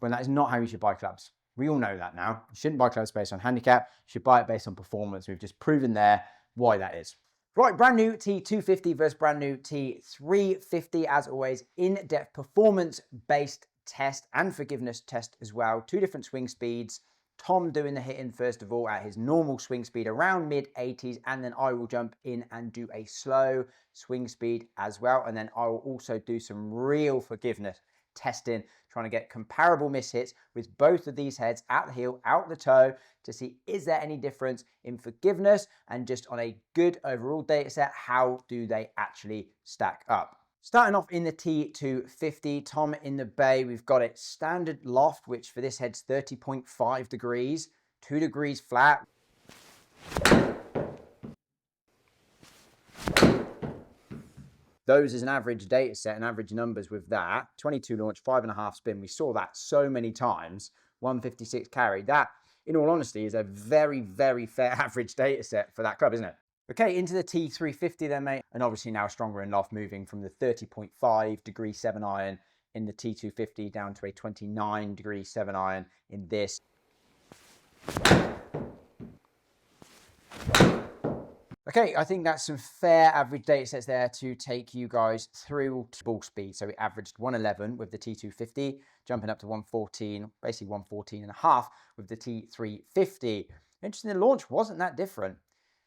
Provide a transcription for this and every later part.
when that is not how you should buy clubs. We all know that now. You shouldn't buy clubs based on handicap. You should buy it based on performance. We've just proven there why that is. Right, brand new T250 versus brand new T350. As always, in-depth performance-based test and forgiveness test as well. Two different swing speeds. Tom doing the hitting first of all at his normal swing speed around mid-80s, and then I will jump in and do a slow swing speed as well. And then I will also do some real forgiveness testing, trying to get comparable miss hits with both of these heads out the heel, out the toe, to see is there any difference in forgiveness, and just on a good overall data set, how do they actually stack up. Starting off in the T250, Tom in the bay, we've got it standard loft, which for this head's 30.5 degrees, 2 degrees flat. Those is an average data set and average numbers with that. 22 launch, 5.5 spin. We saw that so many times. 156 carry. That, in all honesty, is a very, very fair average data set for that club, isn't it? Okay, into the T350 then, mate. And obviously now stronger in loft, moving from the 30.5 degree 7 iron in the T250 down to a 29 degree 7 iron in this. Okay, I think that's some fair average data sets there to take you guys through ball speed. So we averaged 111 with the T250, jumping up to 114, basically 114 and a half with the T350. Interesting, the launch wasn't that different.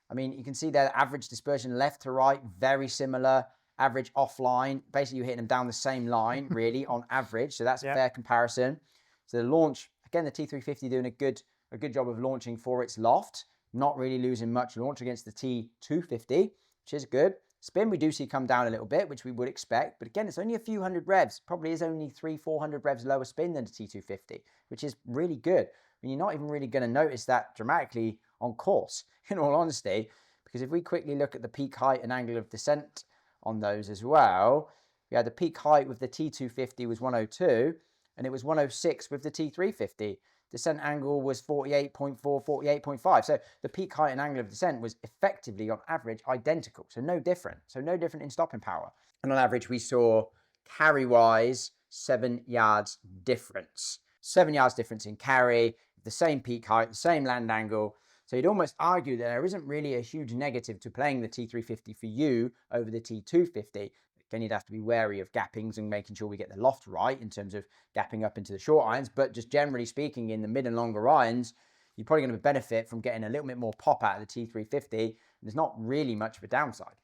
I mean, you can see there, average dispersion left to right, very similar. Average offline, basically you're hitting them down the same line, really, on average. So that's a fair comparison. So the launch, again, the T350 doing a good job of launching for its loft. Not really losing much launch against the T250, which is good. Spin, we do see come down a little bit, which we would expect. But again, it's only a few hundred revs. Probably is only 300-400 revs lower spin than the T250, which is really good. I mean, you're not even really going to notice that dramatically on course, in all honesty, because if we quickly look at the peak height and angle of descent on those as well, we had the peak height with the T250 was 102, and it was 106 with the T350. Descent angle was 48.4, 48.5. So the peak height and angle of descent was effectively on average identical. So no different. So no different in stopping power. And on average, we saw carry-wise 7 yards difference. 7 yards difference in carry, the same peak height, the same land angle. So you'd almost argue that there isn't really a huge negative to playing the T350 for you over the T250. Again, you'd have to be wary of gappings and making sure we get the loft right in terms of gapping up into the short irons. But just generally speaking, in the mid and longer irons, you're probably going to benefit from getting a little bit more pop out of the T350. There's not really much of a downside.